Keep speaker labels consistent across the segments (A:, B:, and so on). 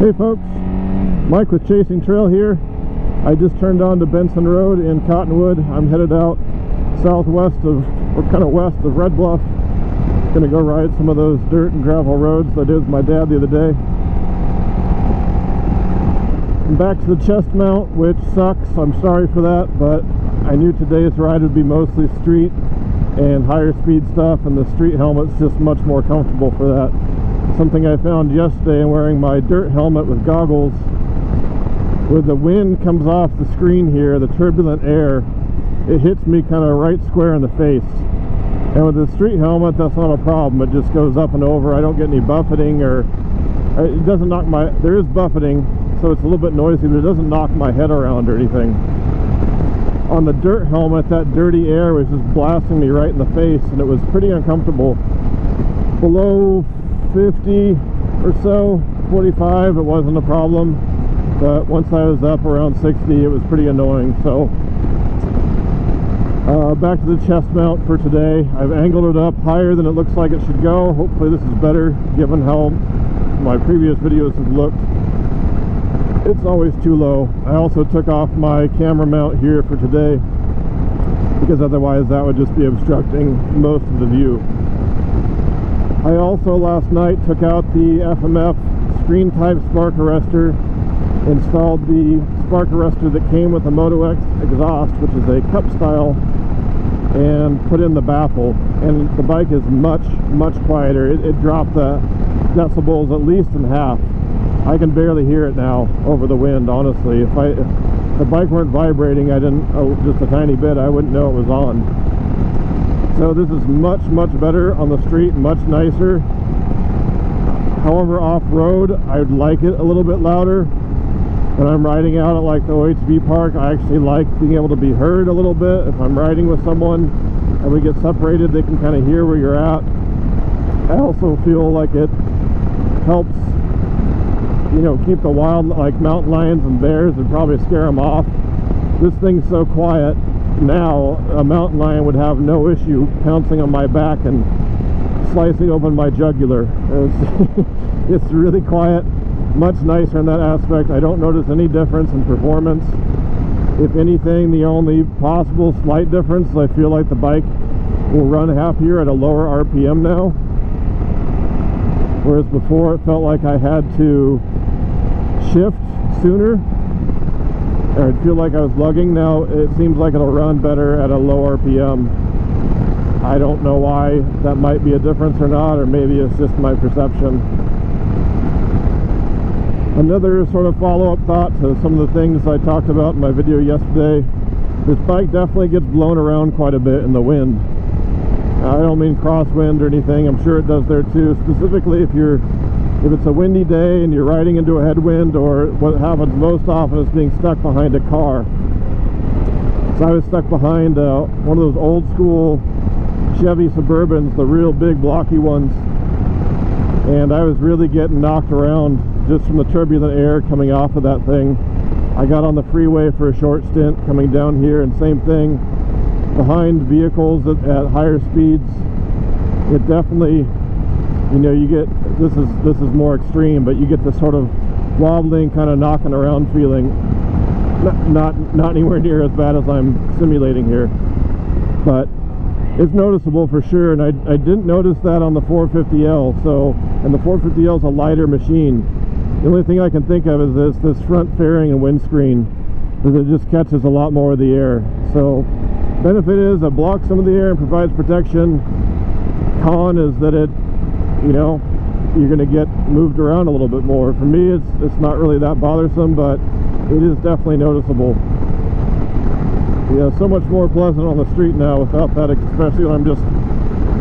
A: Hey folks, Mike with Chasing Trail here. I just turned on to Benson Road in Cottonwood. I'm headed out southwest of, or kind of west of Red Bluff. Gonna go ride some of those dirt and gravel roads I did with my dad the other day. I'm back to the chest mount, which sucks. I'm sorry for that, but I knew today's ride would be mostly street and higher speed stuff, and the street helmet's just much more comfortable for that. Something I found yesterday in wearing my dirt helmet with goggles, where the wind comes off the screen here, the turbulent air, it hits me kind of right square in the face. And with the street helmet, that's not a problem. It just goes up and over. I don't get any buffeting, or it doesn't knock my, there is buffeting, so it's a little bit noisy, but it doesn't knock my head around or anything. On the dirt helmet, that dirty air was just blasting me right in the face, and it was pretty uncomfortable. Below 50 or so, 45, it wasn't a problem, but once I was up around 60, it was pretty annoying. So back to the chest mount for today. I've angled it up higher than it looks like it should go. Hopefully this is better given how my previous videos have looked. It's always too low. I also took off my camera mount here for today, because otherwise that would just be obstructing most of the view. I also last night took out the FMF screen type spark arrestor, installed the spark arrestor that came with the Moto X exhaust, which is a cup style, and put in the baffle, and the bike is much quieter. It dropped the decibels at least in half. I can barely hear it now over the wind, honestly. If the bike weren't vibrating, just a tiny bit, I wouldn't know it was on. So this is much better on the street, much nicer. However, off-road, I'd like it a little bit louder. When I'm riding out at like the OHV park, I actually like being able to be heard a little bit. If I'm riding with someone and we get separated, they can kind of hear where you're at. I also feel like it helps, you know, keep the wild, like mountain lions and bears, and probably scare them off. This thing's so quiet now, a mountain lion would have no issue pouncing on my back and slicing open my jugular. It's really quiet, much nicer in that aspect. I don't notice any difference in performance. If anything, the only possible slight difference, I feel like the bike will run happier at a lower RPM now, whereas before it felt like I had to shift sooner, or I'd feel like I was lugging. Now it seems like it'll run better at a low RPM. I don't know why that might be a difference or not, or maybe it's just my perception. Another sort of follow-up thought to some of the things I talked about in my video yesterday. This bike definitely gets blown around quite a bit in the wind. I don't mean crosswind or anything, I'm sure it does there too. Specifically if it's a windy day and you're riding into a headwind, or what happens most often is being stuck behind a car. So I was stuck behind one of those old school Chevy Suburbans, the real big blocky ones, and I was really getting knocked around just from the turbulent air coming off of that thing. I got on the freeway for a short stint coming down here, and same thing behind vehicles at higher speeds. It definitely, you know, you get, this is more extreme, but you get this sort of wobbling, kind of knocking around feeling. Not anywhere near as bad as I'm simulating here, but it's noticeable for sure. And I didn't notice that on the 450L. So, and the 450L is a lighter machine. The only thing I can think of is this front fairing and windscreen, because it just catches a lot more of the air. So benefit is it blocks some of the air and provides protection. Con is that it, you know, you're going to get moved around a little bit more. For me, it's not really that bothersome, but it is definitely noticeable. Yeah, so much more pleasant on the street now without that, especially when I'm just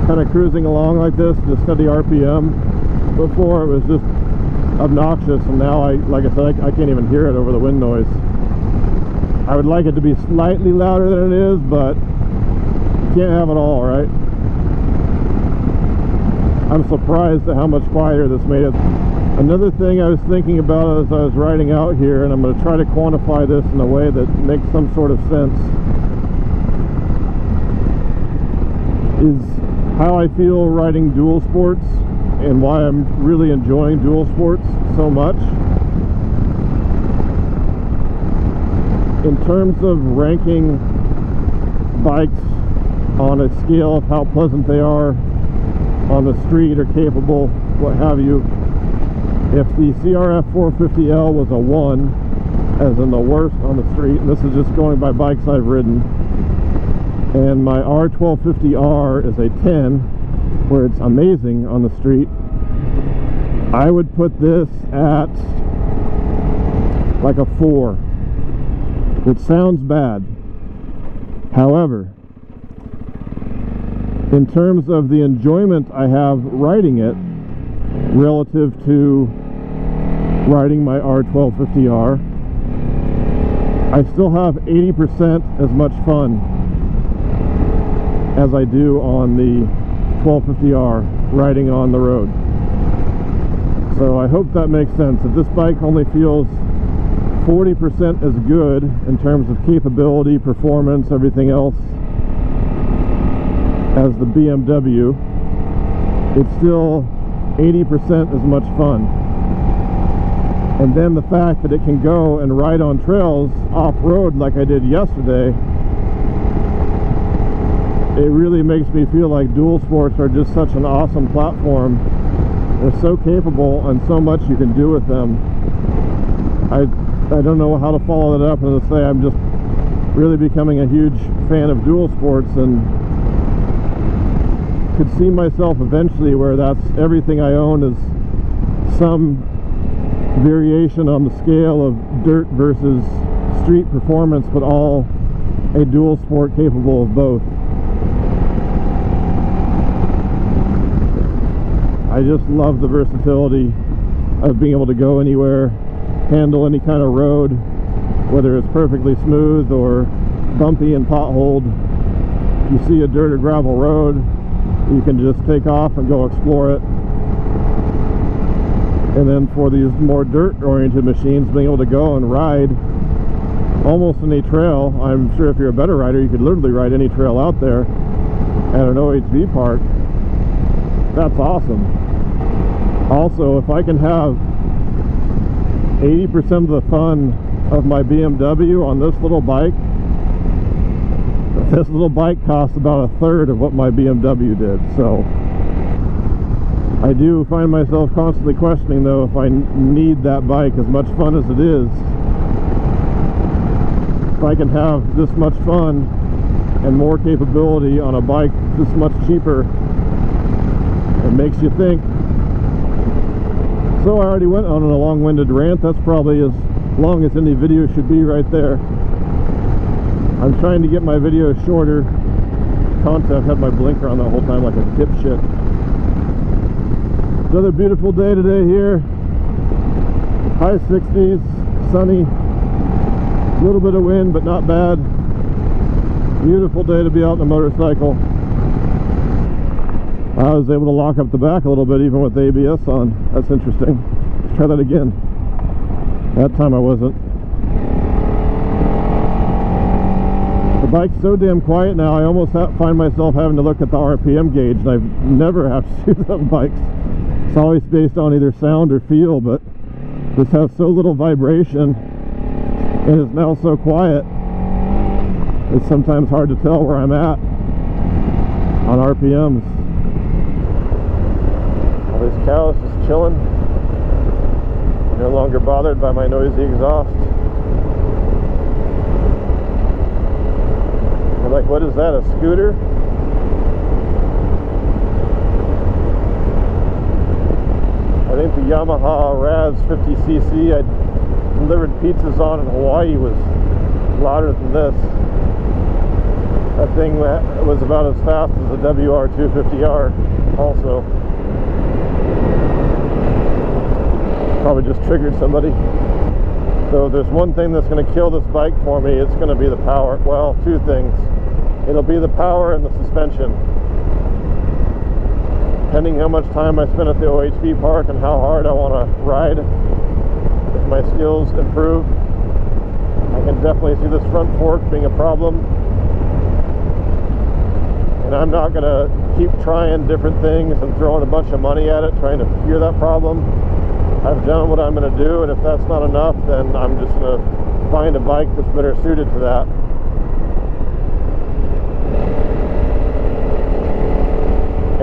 A: kind of cruising along like this, just steady RPM. Before it was just obnoxious, and now like I said, I can't even hear it over the wind noise. I would like it to be slightly louder than it is, but you can't have it all, right? I'm surprised at how much quieter this made it. Another thing I was thinking about as I was riding out here, and I'm going to try to quantify this in a way that makes some sort of sense, is how I feel riding dual sports and why I'm really enjoying dual sports so much. In terms of ranking bikes on a scale of how pleasant they are on the street or capable, what have you, if the CRF300L was a 1, as in the worst on the street, and this is just going by bikes I've ridden, and my R1250R is a 10, where it's amazing on the street, I would put this at like a 4, which sounds bad. However, in terms of the enjoyment I have riding it relative to riding my R1250R, I still have 80% as much fun as I do on the 1250R riding on the road. So I hope that makes sense. If this bike only feels 40% as good in terms of capability, performance, everything else as the BMW, it's still 80% as much fun. And then the fact that it can go and ride on trails off-road like I did yesterday, it really makes me feel like dual sports are just such an awesome platform. They're so capable and so much you can do with them. I don't know how to follow that up and to say I'm just really becoming a huge fan of dual sports, and could see myself eventually where that's everything I own is some variation on the scale of dirt versus street performance, but all a dual sport capable of both. I just love the versatility of being able to go anywhere, handle any kind of road, whether it's perfectly smooth or bumpy and potholed. If you see a dirt or gravel road, you can just take off and go explore it. And then for these more dirt-oriented machines, being able to go and ride almost any trail. I'm sure if you're a better rider, you could literally ride any trail out there at an OHV park. That's awesome. Also, if I can have 80% of the fun of my BMW on this little bike costs about a third of what my BMW did. So I do find myself constantly questioning, though, if I need that bike, as much fun as it is. If I can have this much fun and more capability on a bike this much cheaper, it makes you think. So I already went on a long-winded rant. That's probably as long as any video should be right there. I'm trying to get my videos shorter. I've had my blinker on the whole time like a dipshit. Another beautiful day today here. High 60s, sunny, a little bit of wind, but not bad. Beautiful day to be out on a motorcycle. I was able to lock up the back a little bit even with the ABS on. That's interesting. Let's try that again. That time I wasn't. The bike's so damn quiet now, I almost find myself having to look at the RPM gauge, and I've never have to do that on bikes. It's always based on either sound or feel, but this has so little vibration and is now so quiet, it's sometimes hard to tell where I'm at on RPMs. All these cows just chilling, no longer bothered by my noisy exhaust. They're like, what is that, a scooter? I think the Yamaha Raz 50cc I delivered pizzas on in Hawaii was louder than this. That thing was about as fast as the WR250R also. Probably just triggered somebody. So there's one thing that's going to kill this bike for me, it's going to be the power. Well, two things. It'll be the power and the suspension. Depending how much time I spend at the OHV park and how hard I want to ride, if my skills improve, I can definitely see this front fork being a problem. And I'm not going to keep trying different things and throwing a bunch of money at it trying to cure that problem. I've done what I'm going to do, and if that's not enough, then I'm just going to find a bike that's better suited to that.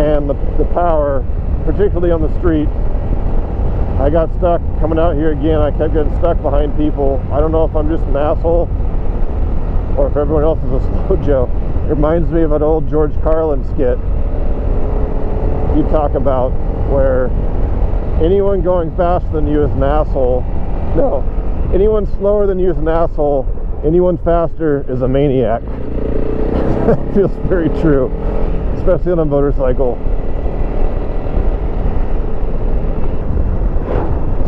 A: And the power, particularly on the street. I got stuck coming out here again. I kept getting stuck behind people. I don't know if I'm just an asshole or if everyone else is a slow Joe. It reminds me of an old George Carlin skit you talk about where anyone going faster than you is an asshole. No, anyone slower than you is an asshole. Anyone faster is a maniac. That feels very true, especially on a motorcycle.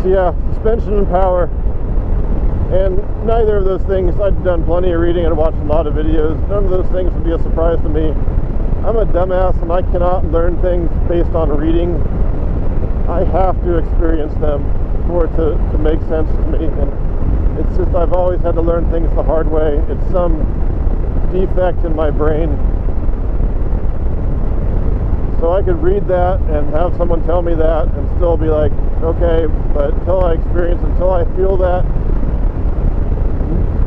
A: So yeah, suspension and power. And neither of those things, I've done plenty of reading and watched a lot of videos. None of those things would be a surprise to me. I'm a dumbass and I cannot learn things based on reading. I have to experience them for it to make sense to me. And it's just, I've always had to learn things the hard way. It's some defect in my brain. So I could read that and have someone tell me that and still be like, okay, but until I experience, until I feel that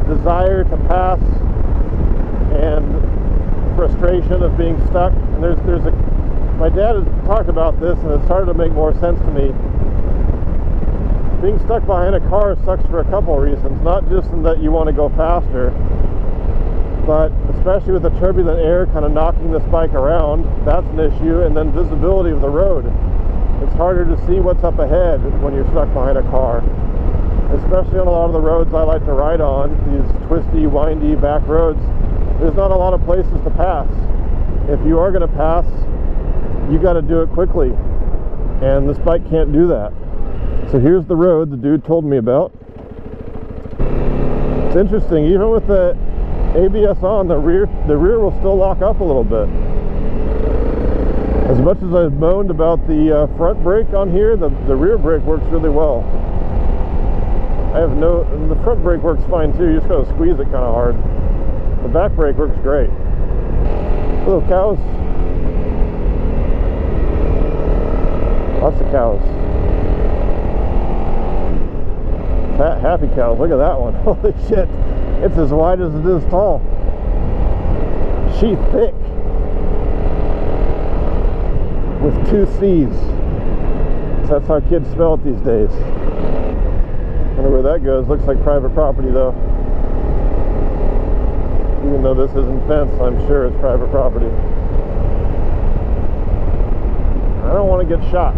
A: desire to pass and frustration of being stuck. And my dad has talked about this and it's started to make more sense to me. Being stuck behind a car sucks for a couple of reasons, not just in that you want to go faster, but especially with the turbulent air kind of knocking this bike around, that's an issue. And then visibility of the road. It's harder to see what's up ahead when you're stuck behind a car. Especially on a lot of the roads I like to ride on, these twisty, windy back roads, there's not a lot of places to pass. If you are going to pass, you got to do it quickly. And this bike can't do that. So here's the road the dude told me about. It's interesting, even with the ABS on, the rear will still lock up a little bit. As much as I've moaned about the front brake on here, the rear brake works really well. And the front brake works fine too, you just gotta squeeze it kind of hard. The back brake works great. Little cows. Lots of cows. Fat, happy cows. Look at that one. Holy shit. It's as wide as it is tall. She thick. With 2 C's. So that's how kids spell it these days. I wonder where that goes. Looks like private property though. Even though this isn't fenced, I'm sure it's private property. I don't want to get shot.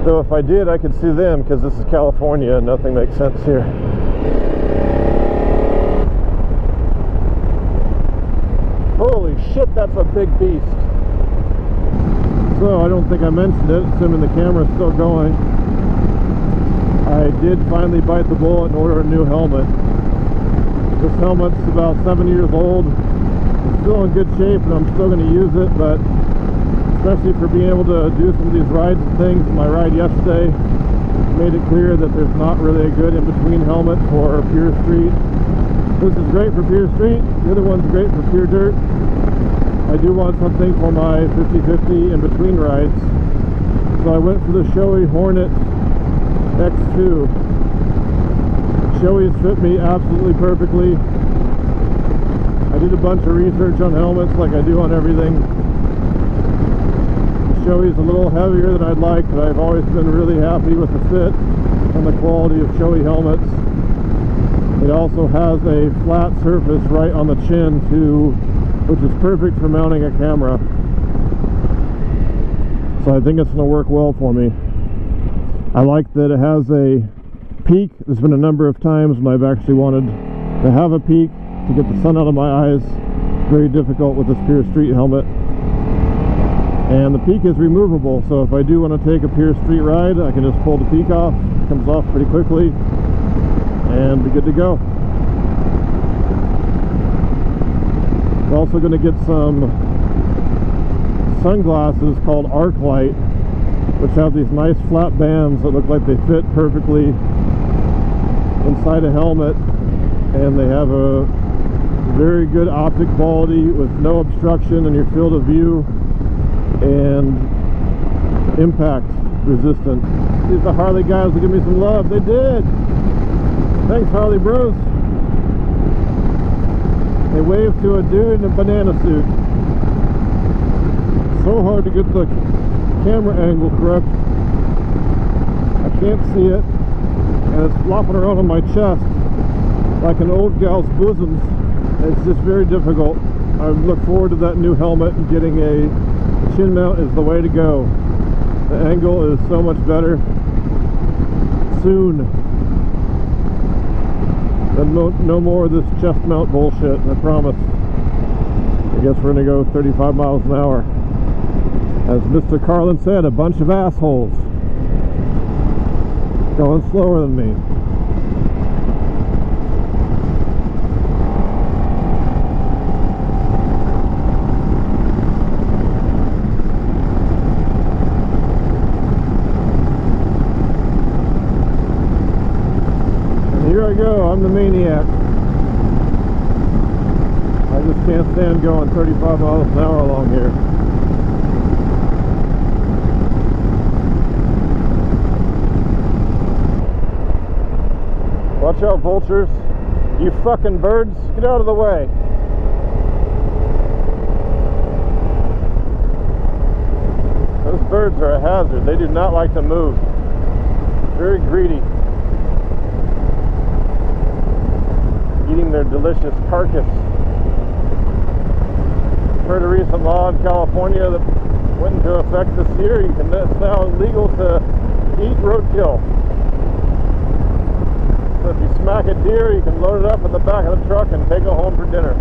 A: Though if I did, I could sue them because this is California and nothing makes sense here. Holy shit, that's a big beast. So I don't think I mentioned it, assuming the camera's still going. I did finally bite the bullet and order a new helmet. This helmet's about 7 years old. It's still in good shape and I'm still going to use it, but especially for being able to do some of these rides and things. My ride yesterday made it clear that there's not really a good in-between helmet for pure street. This is great for pure street. The other one's great for pure dirt. I do want something for my 50-50 in-between rides. So I went for the Shoei Hornet X2. Shoei's fit me absolutely perfectly. I did a bunch of research on helmets like I do on everything. Shoei's a little heavier than I'd like, but I've always been really happy with the fit and the quality of Shoei helmets. It also has a flat surface right on the chin too, which is perfect for mounting a camera. So I think it's going to work well for me. I like that it has a peak. There's been a number of times when I've actually wanted to have a peak to get the sun out of my eyes. Very difficult with this pure street helmet. And the peak is removable, so if I do want to take a pure street ride, I can just pull the peak off. It comes off pretty quickly and be good to go. We're also going to get some sunglasses called arc light, which have these nice flat bands that look like they fit perfectly inside a helmet, and they have a very good optic quality with no obstruction in your field of view and impact resistant. See if the Harley guys will give me some love. They did. Thanks, Harley bros. They waved to a dude in a banana suit. So hard to get the camera angle correct. I can't see it, and it's flopping around on my chest like an old gal's bosoms. It's just very difficult. I look forward to that new helmet, and getting a chin mount is the way to go. The angle is so much better. Soon. Then no more of this chest mount bullshit, I promise. I guess we're gonna go 35 miles an hour. As Mr. Carlin said, a bunch of assholes. Going slower than me. Here I go, I'm the maniac. I just can't stand going 35 miles an hour along here. Watch out, vultures. You fucking birds, get out of the way. Those birds are a hazard. They do not like to move. Very greedy. Eating their delicious carcass. Heard a recent law in California that went into effect this year. It's now illegal to eat roadkill. So if you smack a deer, you can load it up in the back of the truck and take it home for dinner.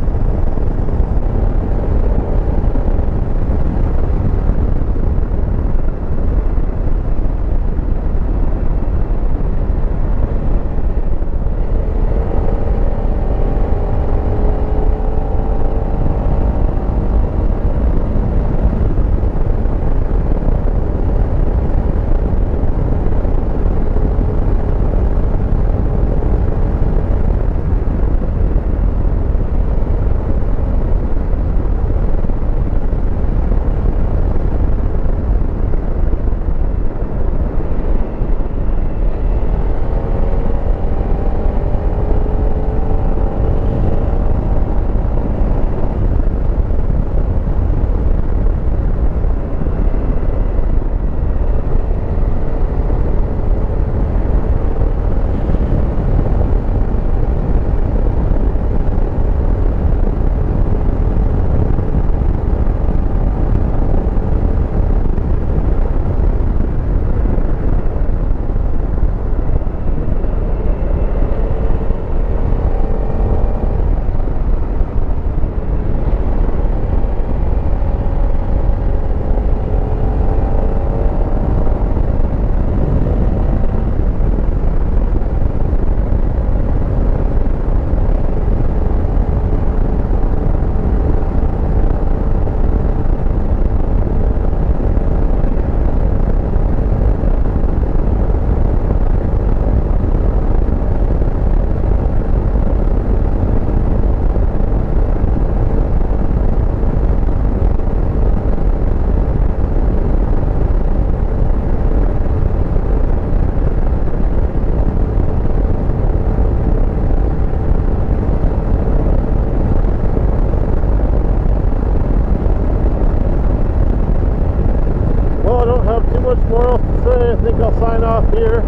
A: More else to say. I think I'll sign off here.